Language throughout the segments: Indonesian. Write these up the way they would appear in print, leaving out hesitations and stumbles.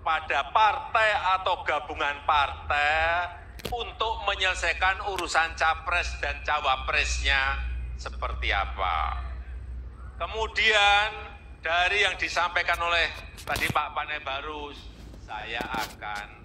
kepada partai atau gabungan partai untuk menyelesaikan urusan capres dan cawapresnya seperti apa. Kemudian dari yang disampaikan oleh tadi Pak Panel Barus, saya akan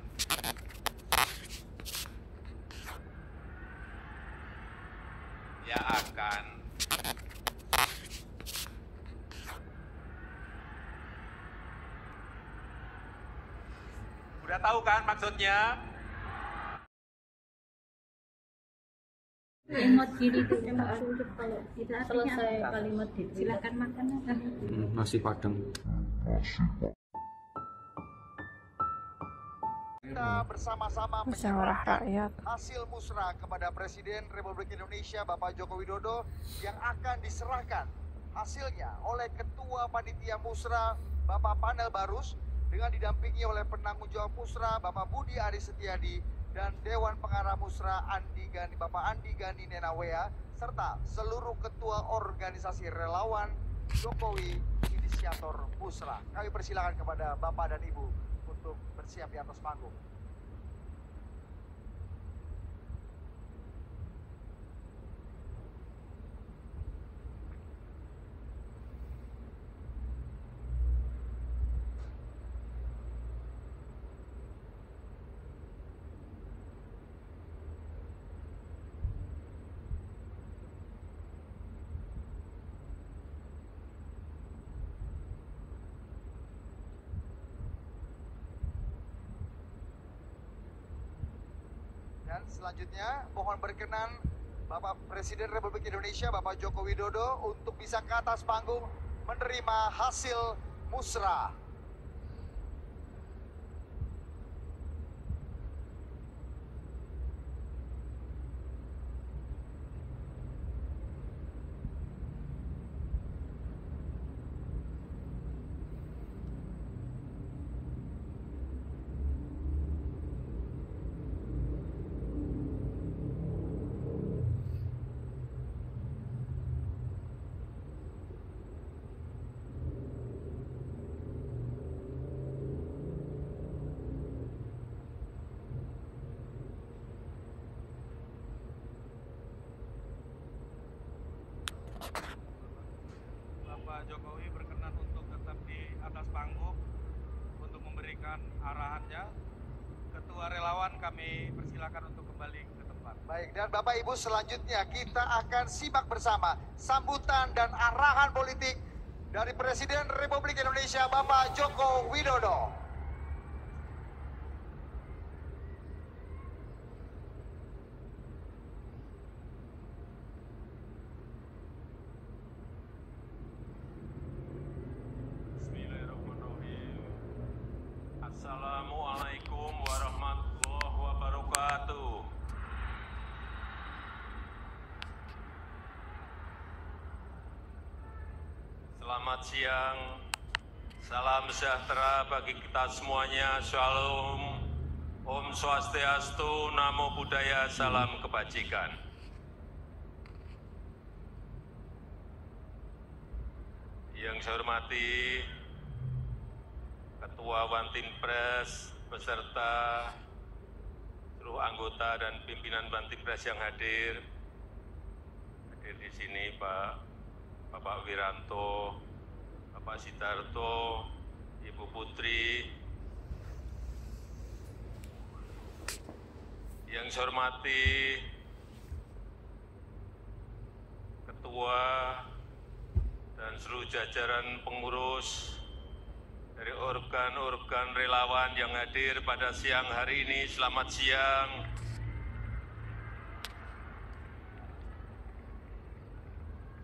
udah tahu kan maksudnya? Kalimat diri itu emang sulit kalau tidak selesai kalimat diri. Silakan makan. Nasi Padang. Kita bersama-sama musyawarah rakyat hasil musrah kepada Presiden Republik Indonesia Bapak Joko Widodo yang akan diserahkan hasilnya oleh Ketua Panitia Musrah Bapak Panel Barus dengan didampingi oleh penanggung jawab musrah Bapak Budi Aris Setiadi dan Dewan Pengarah Musrah Bapak Andi Gani Nenawea serta seluruh ketua organisasi relawan Jokowi inisiator musrah. Kami persilakan kepada Bapak dan Ibu untuk bersiap di atas panggung. Dan selanjutnya mohon berkenan Bapak Presiden Republik Indonesia Bapak Joko Widodo untuk bisa ke atas panggung menerima hasil musrah. Bapak Jokowi berkenan untuk tetap di atas panggung untuk memberikan arahannya. Ketua relawan kami persilakan untuk kembali ke tempat. Baik, dan Bapak Ibu selanjutnya kita akan simak bersama sambutan dan arahan politik dari Presiden Republik Indonesia Bapak Joko Widodo. Assalamualaikum warahmatullahi wabarakatuh. Selamat siang, salam sejahtera bagi kita semuanya. Shalom, Om Swastiastu, Namo Buddhaya, salam kebajikan. Yang saya hormati Ketua Bantinpres beserta seluruh anggota dan pimpinan Bantinpres yang hadir di sini Bapak Wiranto, Bapak Sidarto, Ibu Putri. Yang saya hormati Ketua dan seluruh jajaran pengurus dari organ-organ relawan yang hadir pada siang hari ini, selamat siang.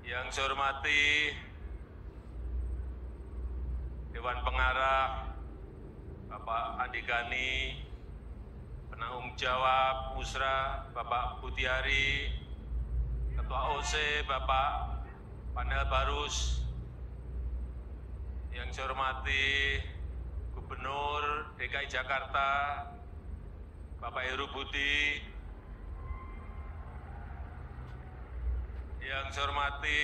Yang saya hormati Dewan Pengarah, Bapak Andi Gani, penanggung jawab Musrah, Bapak Budi Ari, Ketua OC, Bapak Panel Barus. Yang saya hormati Gubernur DKI Jakarta, Bapak Heru Budi. Yang saya hormati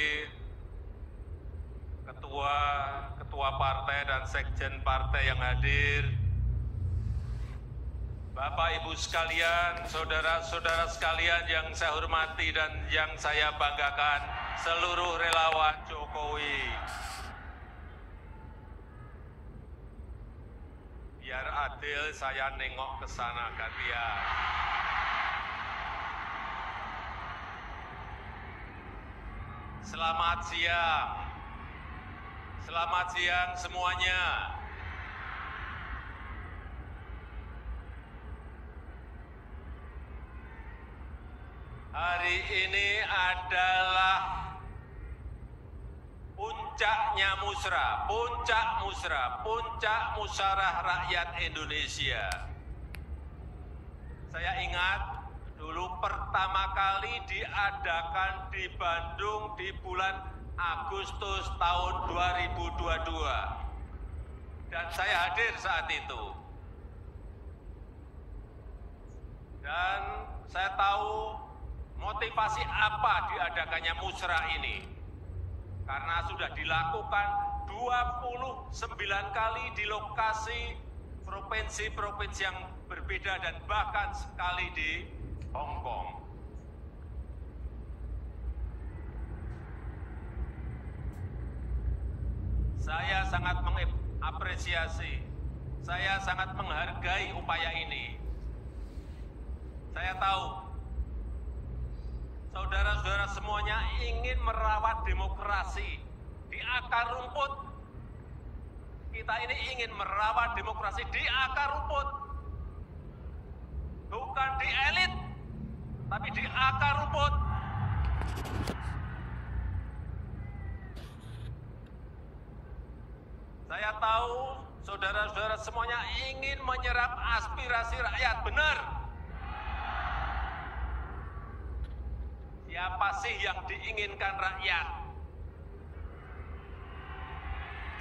ketua partai dan sekjen partai yang hadir, Bapak Ibu sekalian, saudara-saudara sekalian yang saya hormati dan yang saya banggakan, seluruh relawan Jokowi. Biar adil saya nengok ke sana gantian. Selamat siang. Selamat siang semuanya. Hari ini adalah puncaknya musrah, puncak musyawarah rakyat Indonesia. Saya ingat dulu pertama kali diadakan di Bandung di bulan Agustus tahun 2022. Dan saya hadir saat itu. Dan saya tahu motivasi apa diadakannya musrah ini. Karena sudah dilakukan 29 kali di lokasi provinsi-provinsi yang berbeda dan bahkan sekali di Hong Kong. Saya sangat mengapresiasi, saya sangat menghargai upaya ini. Saya tahu saudara-saudara semuanya ingin merawat demokrasi di akar rumput. Kita ini ingin merawat demokrasi di akar rumput. Bukan di elit, tapi di akar rumput. Saya tahu saudara-saudara semuanya ingin menyerap aspirasi rakyat, benar. Siapa sih yang diinginkan rakyat?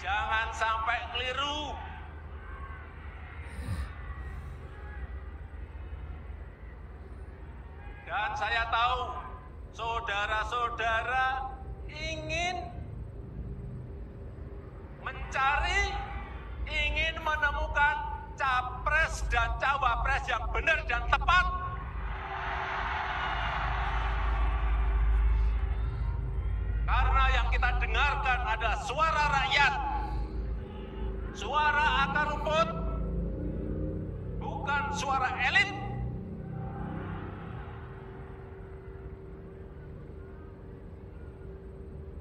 Jangan sampai keliru. Dan saya tahu saudara-saudara ingin mencari, ingin menemukan capres dan cawapres yang benar dan tepat. Karena yang kita dengarkan adalah suara rakyat, suara akar rumput, bukan suara elit.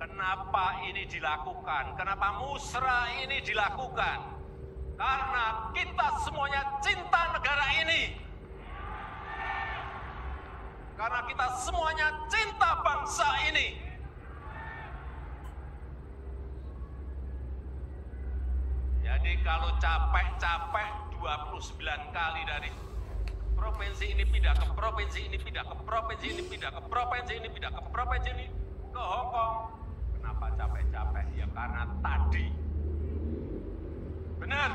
Kenapa ini dilakukan? Kenapa musrah ini dilakukan? Karena kita semuanya cinta negara ini. Karena kita semuanya cinta bangsa ini. Jadi kalau capek-capek 29 kali dari provinsi ini pindah ke provinsi ini, pindah ke provinsi ini, pindah ke provinsi ini, pindah ke provinsi ini, ke Hong Kong. Kenapa capek-capek? Ya karena tadi. Benar.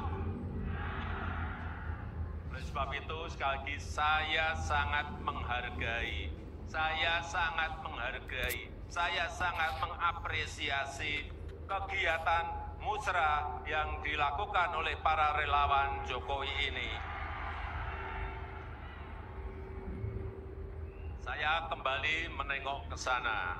Oleh sebab itu sekali lagi saya sangat menghargai, saya sangat mengapresiasi kegiatan musrah yang dilakukan oleh para relawan Jokowi ini. Saya kembali menengok ke sana.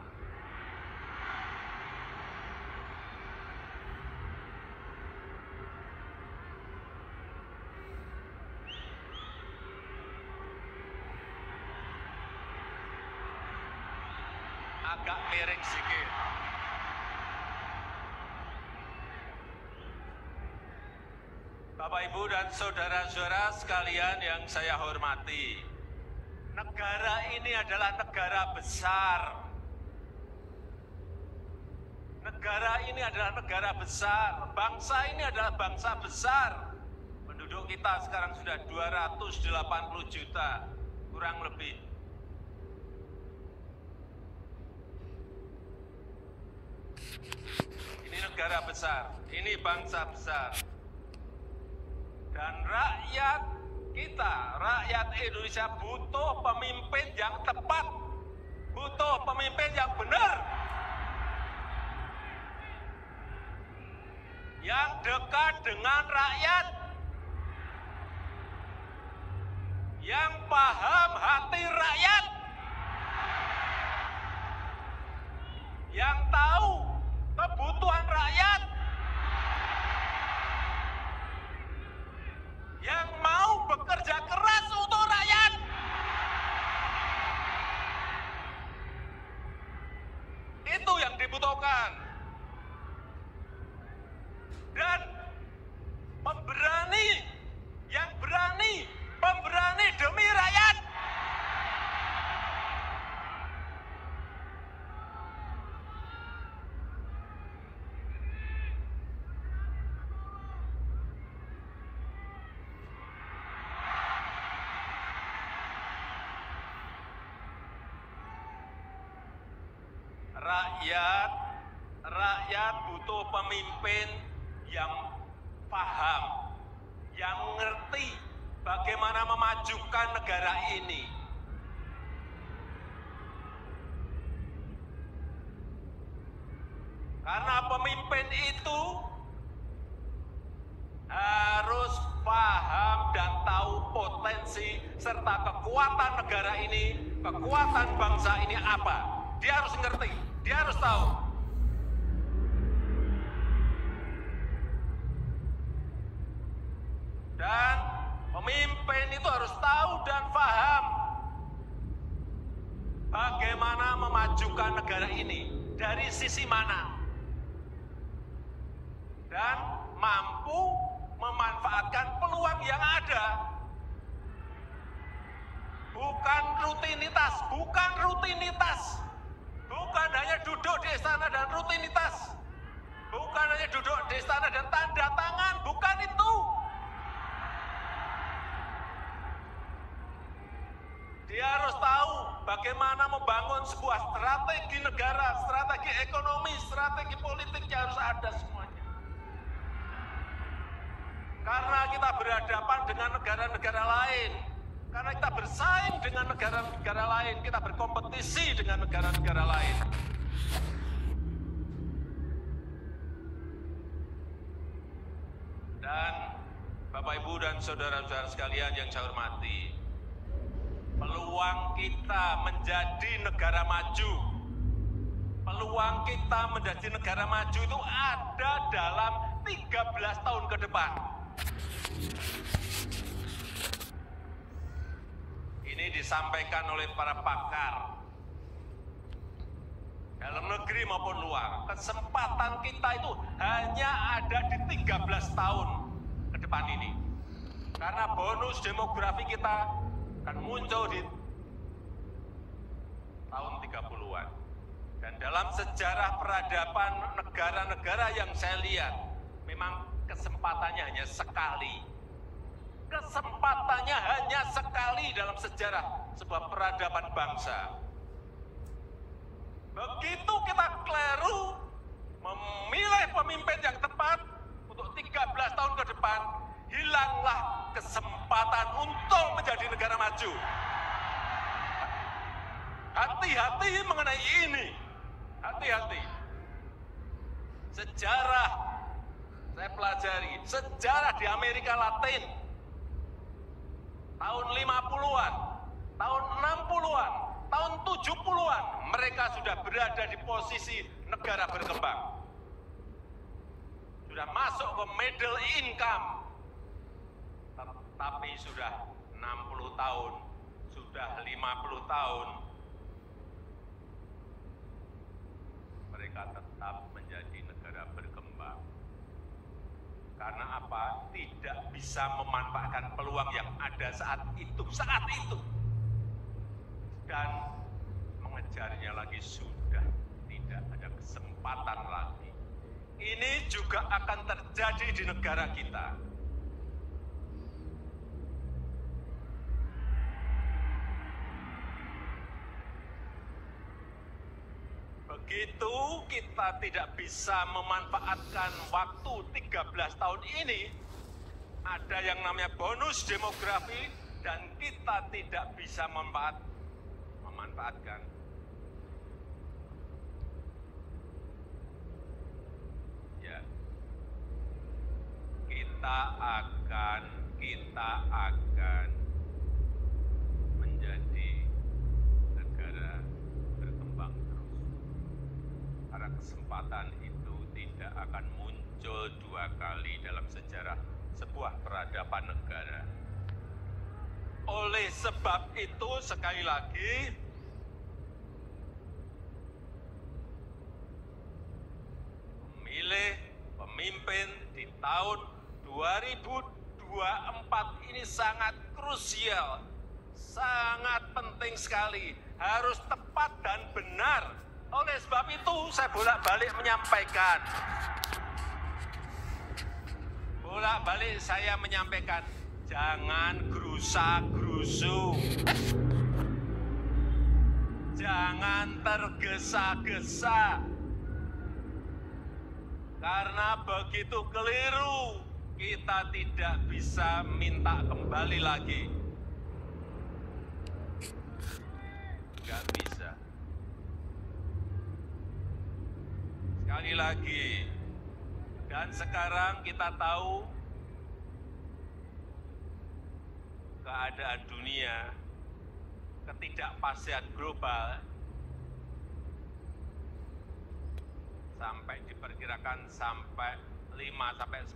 Agak miring sedikit. Bapak, Ibu, dan saudara-saudara sekalian yang saya hormati, negara ini adalah negara besar. Negara ini adalah negara besar. Bangsa ini adalah bangsa besar. Penduduk kita sekarang sudah 280 juta, kurang lebih. Ini negara besar, ini bangsa besar. Dan rakyat kita, rakyat Indonesia butuh pemimpin yang tepat, butuh pemimpin yang benar, yang dekat dengan rakyat. paham hati rakyat, yang tahu kebutuhan rakyat, yang mau bekerja keras untuk rakyat. Itu yang dibutuhkan. Dan pemberani, yang berani, pemberani demi rakyat. Rakyat butuh pemimpin yang paham, yang ngerti bagaimana memajukan negara ini. Karena pemimpin itu harus paham dan tahu potensi serta kekuatan negara ini, kekuatan bangsa ini apa. Dia harus ngerti, dia harus tahu. Dan pemimpin itu harus tahu dan paham bagaimana memajukan negara ini, dari sisi mana. Dan mampu memanfaatkan peluang yang ada. Bukan rutinitas, bukan rutinitas. Bukan hanya duduk di istana dan rutinitas. Bukan hanya duduk di istana dan tanda tangan, bukan itu. Dia harus tahu bagaimana membangun sebuah strategi negara, strategi ekonomi, strategi politiknya harus ada semuanya. Karena kita berhadapan dengan negara-negara lain, karena kita bersaing dengan negara-negara lain, kita berkompetisi dengan negara-negara lain. Dan Bapak, Ibu, dan saudara-saudara sekalian yang saya hormati, peluang kita menjadi negara maju, peluang kita menjadi negara maju itu ada dalam 13 tahun ke depan. Ini disampaikan oleh para pakar dalam negeri maupun luar. Kesempatan kita itu hanya ada di 13 tahun ke depan ini. Karena bonus demografi kita akan muncul di tahun 30-an. Dan dalam sejarah peradaban negara-negara yang saya lihat, memang kesempatannya hanya sekali. Kesempatannya hanya sekali dalam sejarah sebuah peradaban bangsa. Begitu kita keliru memilih pemimpin yang tepat untuk 13 tahun ke depan, hilanglah kesempatan untuk menjadi negara maju. Hati-hati mengenai ini. Hati-hati. Sejarah, saya pelajari, sejarah di Amerika Latin, tahun 50-an, tahun 60-an, tahun 70-an, mereka sudah berada di posisi negara berkembang. Sudah masuk ke middle income. Tapi sudah 60 tahun, sudah 50 tahun, mereka tetap menjadi negara berkembang. Karena apa? Tidak bisa memanfaatkan peluang yang ada saat itu. Dan mengejarnya lagi sudah tidak ada kesempatan lagi. Ini juga akan terjadi di negara kita. Begitu kita tidak bisa memanfaatkan waktu 13 tahun ini, ada yang namanya bonus demografi, dan kita tidak bisa memanfaatkan. Ya, kita akan kesempatan itu tidak akan muncul dua kali dalam sejarah sebuah peradaban negara. Oleh sebab itu, sekali lagi, memilih pemimpin di tahun 2024 ini sangat krusial, sangat penting sekali, harus tepat dan benar. Oleh sebab itu, saya bolak-balik menyampaikan, jangan gerusa-gerusu, jangan tergesa-gesa, karena begitu keliru, kita tidak bisa minta kembali lagi. Nggak bisa. Sekali lagi, dan sekarang kita tahu keadaan dunia, ketidakpastian global, sampai diperkirakan sampai 5-10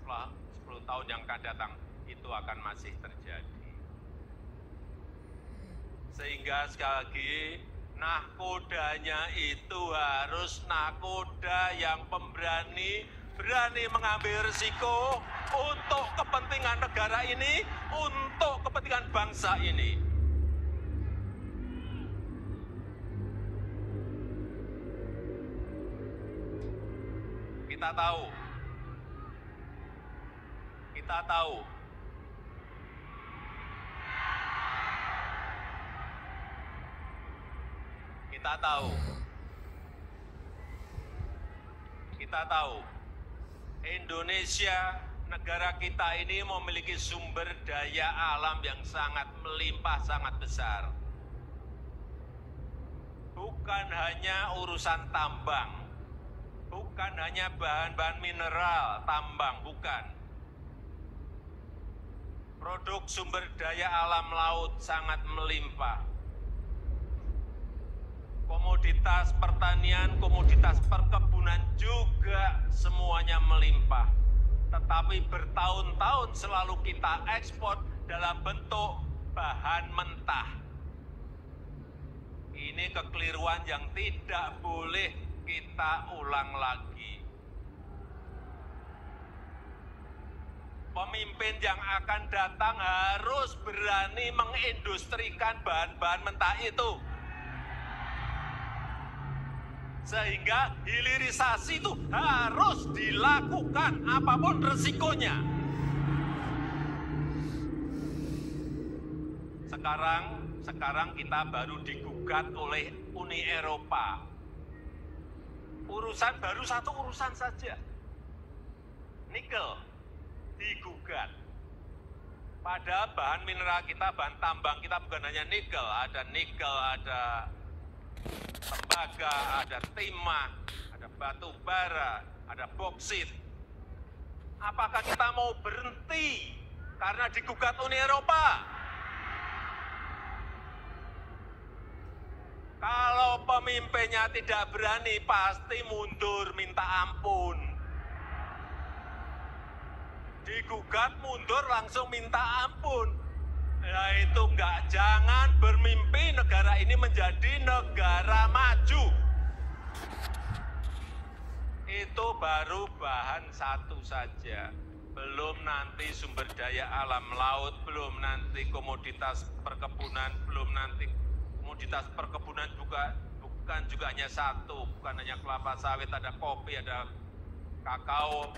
tahun yang akan datang itu akan masih terjadi. Sehingga sekali lagi, nahkodanya itu harus nahkoda yang pemberani, berani mengambil risiko untuk kepentingan negara ini, untuk kepentingan bangsa ini. Kita tahu Indonesia, negara kita ini memiliki sumber daya alam yang sangat melimpah, sangat besar. Bukan hanya urusan tambang, bukan hanya bahan-bahan mineral, tambang, bukan. Produk sumber daya alam laut sangat melimpah. Komoditas pertanian, komoditas perkebunan juga semuanya melimpah. Tetapi bertahun-tahun selalu kita ekspor dalam bentuk bahan mentah. Ini kekeliruan yang tidak boleh kita ulang lagi. Pemimpin yang akan datang harus berani mengindustrikan bahan-bahan mentah itu. Sehingga hilirisasi itu harus dilakukan apapun resikonya. Sekarang kita baru digugat oleh Uni Eropa. Baru satu urusan saja. Nikel digugat. Padahal bahan mineral kita, bahan tambang kita bukan hanya nikel, ada tembaga, ada timah, ada batu bara, ada boksit. Apakah kita mau berhenti karena digugat Uni Eropa? Kalau pemimpinnya tidak berani, pasti mundur minta ampun. Digugat mundur langsung minta ampun. Nah itu jangan bermimpi negara ini menjadi negara maju. Itu baru bahan satu saja. Belum nanti sumber daya alam laut, belum nanti komoditas perkebunan, belum nanti komoditas perkebunan juga bukan juga hanya satu, bukan hanya kelapa sawit, ada kopi, ada kakao,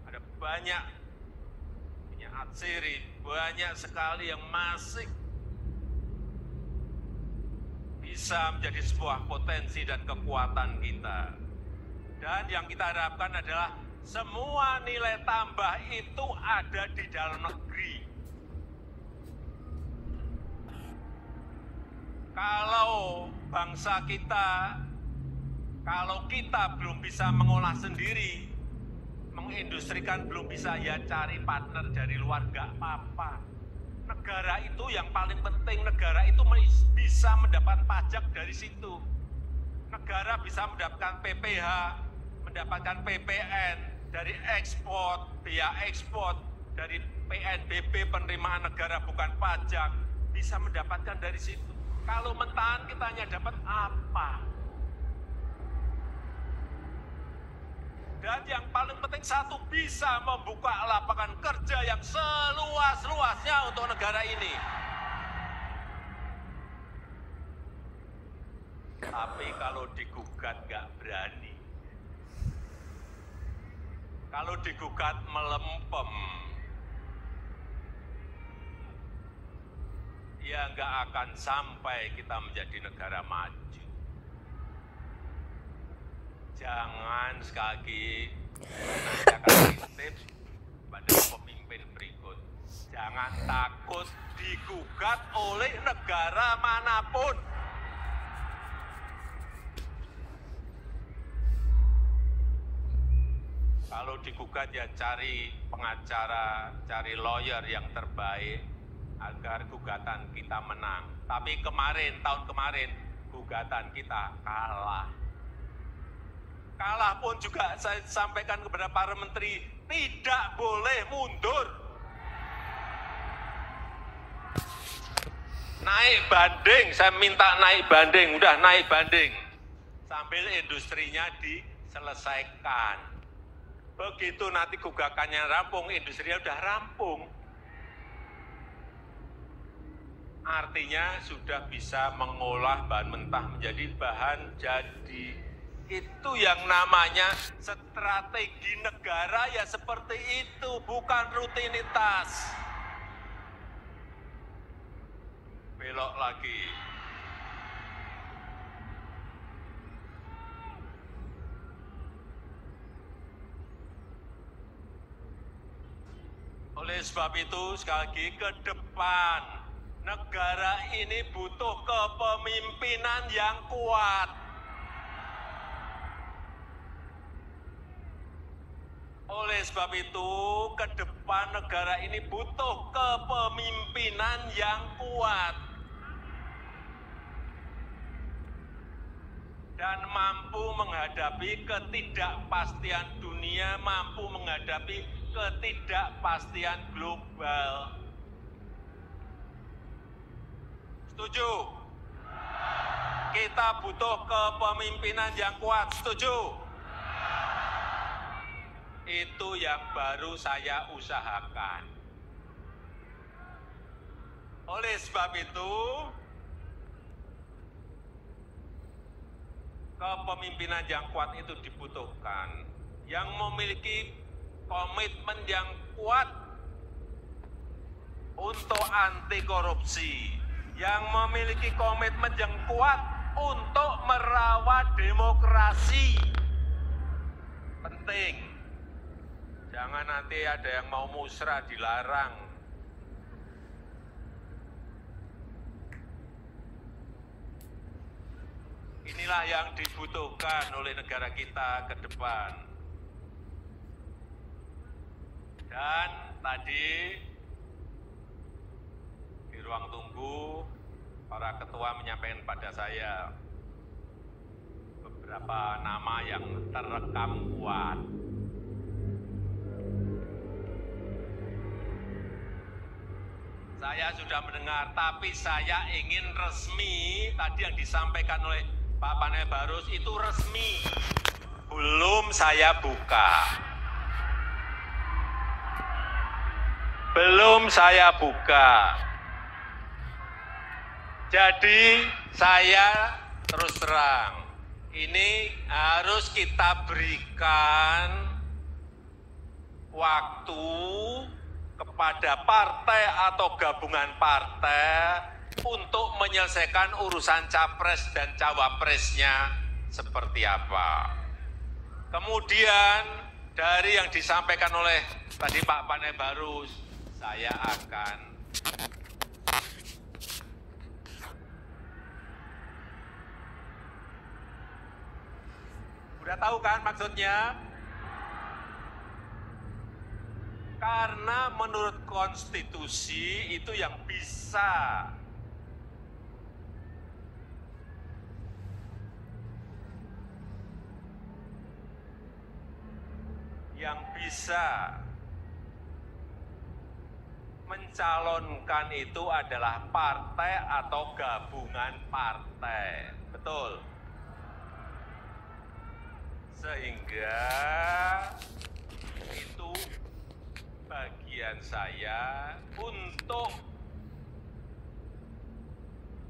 ada banyak minyak atsiri, banyak sekali yang masih bisa menjadi sebuah potensi dan kekuatan kita. Dan yang kita harapkan adalah semua nilai tambah itu ada di dalam negeri. Kalau bangsa kita, kalau kita belum bisa mengolah sendiri, mengindustrikan belum bisa, ya cari partner dari luar, nggak apa-apa. Negara itu yang paling penting, negara itu bisa mendapat pajak dari situ. Negara bisa mendapatkan PPH, mendapatkan PPN dari ekspor, biaya ekspor, dari PNBP penerimaan negara bukan pajak, bisa mendapatkan dari situ. Kalau mentahan kita hanya dapat apa? Dan yang paling penting satu, bisa membuka lapangan kerja yang seluas-luasnya untuk negara ini. Tapi kalau digugat nggak berani. Kalau digugat melempem. Ya nggak akan sampai kita menjadi negara maju. Jangan sekali lagi, saya akan titip pada pemimpin berikut. Jangan takut digugat oleh negara manapun. Kalau digugat ya cari pengacara, cari lawyer yang terbaik agar gugatan kita menang. Tapi tahun kemarin, gugatan kita kalah. Kalah pun juga saya sampaikan kepada para menteri, tidak boleh mundur. Naik banding, saya minta naik banding, udah naik banding. Sambil industrinya diselesaikan. Begitu nanti gugakannya rampung, industrinya udah rampung. Artinya sudah bisa mengolah bahan mentah menjadi bahan jadi. Itu yang namanya strategi negara ya seperti itu, bukan rutinitas. Belok lagi. Oleh sebab itu, sekali lagi ke depan, negara ini butuh kepemimpinan yang kuat. Oleh sebab itu, ke depan negara ini butuh kepemimpinan yang kuat. Dan mampu menghadapi ketidakpastian dunia, mampu menghadapi ketidakpastian global. Setuju? Kita butuh kepemimpinan yang kuat, setuju? Itu yang baru saya usahakan. Oleh sebab itu, kepemimpinan yang kuat itu dibutuhkan. Yang memiliki komitmen yang kuat untuk anti korupsi. Yang memiliki komitmen yang kuat untuk merawat demokrasi. Penting. Jangan nanti ada yang mau musrah dilarang. Inilah yang dibutuhkan oleh negara kita ke depan. Dan tadi di ruang tunggu, para ketua menyampaikan pada saya beberapa nama yang terekam kuat. Saya sudah mendengar, tapi saya ingin resmi, tadi yang disampaikan oleh Pak Panel Barus itu resmi. Belum saya buka. Belum saya buka. Jadi saya terus terang, ini harus kita berikan waktu kepada partai atau gabungan partai untuk menyelesaikan urusan capres dan cawapresnya seperti apa. Kemudian dari yang disampaikan oleh tadi Pak Panel Barus, saya akan udah tahu kan maksudnya? Karena menurut konstitusi itu yang bisa yang bisa mencalonkan itu adalah partai atau gabungan partai. Betul. Sehingga itu bagian saya untuk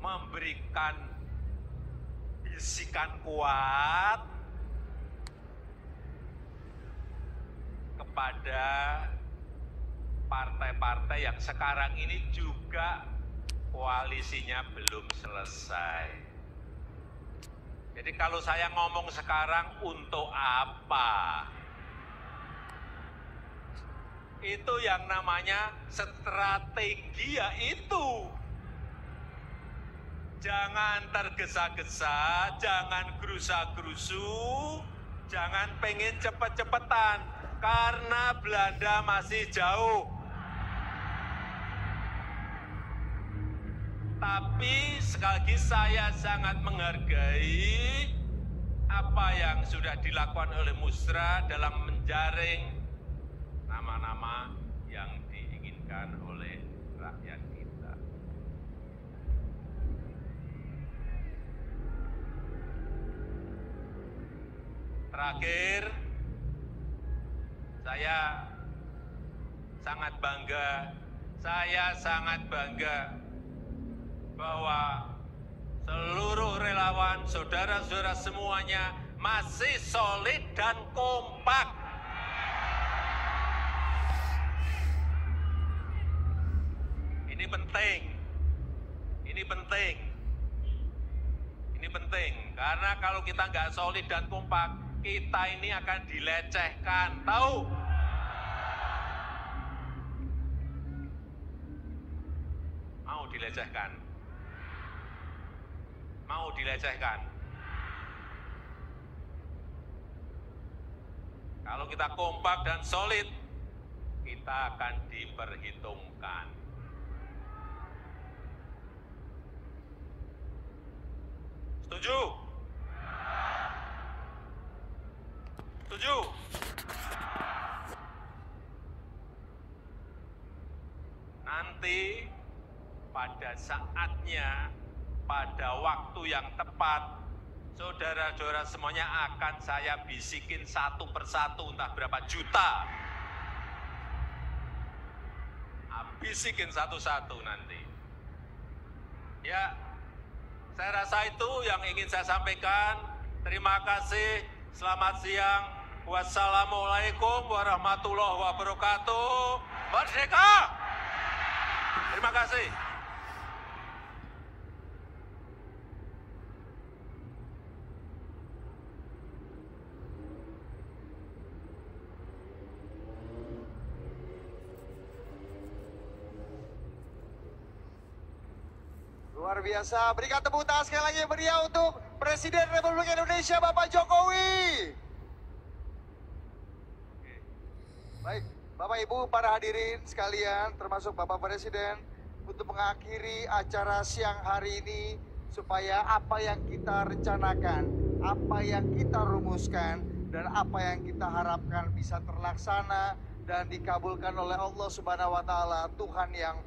memberikan bisikan kuat kepada partai-partai yang sekarang ini juga koalisinya belum selesai. Jadi kalau saya ngomong sekarang untuk apa? Itu yang namanya strategi, ya itu. Jangan tergesa-gesa, jangan gerusa-gerusu, jangan pengen cepet-cepetan, karena Belanda masih jauh. Tapi sekali lagi saya sangat menghargai apa yang sudah dilakukan oleh Musra dalam menjaring nama-nama yang diinginkan oleh rakyat kita. Terakhir, saya sangat bangga bahwa seluruh relawan, saudara-saudara semuanya masih solid dan kompak. Ini penting. Ini penting, karena kalau kita nggak solid dan kompak, kita ini akan dilecehkan, tahu? Mau dilecehkan. Kalau kita kompak dan solid, kita akan diperhitungkan. Setuju? Setuju? Nanti pada saatnya, pada waktu yang tepat, saudara-saudara semuanya akan saya bisikin satu persatu, entah berapa juta. Bisikin satu-satu nanti. Ya, saya rasa itu yang ingin saya sampaikan. Terima kasih, selamat siang. Wassalamualaikum warahmatullahi wabarakatuh. Merdeka! Terima kasih. Luar biasa, berikan tepuk tangan sekali lagi yang meriah untuk Presiden Republik Indonesia Bapak Jokowi. Baik, Bapak Ibu para hadirin sekalian, termasuk Bapak Presiden, untuk mengakhiri acara siang hari ini, supaya apa yang kita rencanakan, apa yang kita rumuskan, dan apa yang kita harapkan bisa terlaksana dan dikabulkan oleh Allah Subhanahu wa Ta'ala, Tuhan yang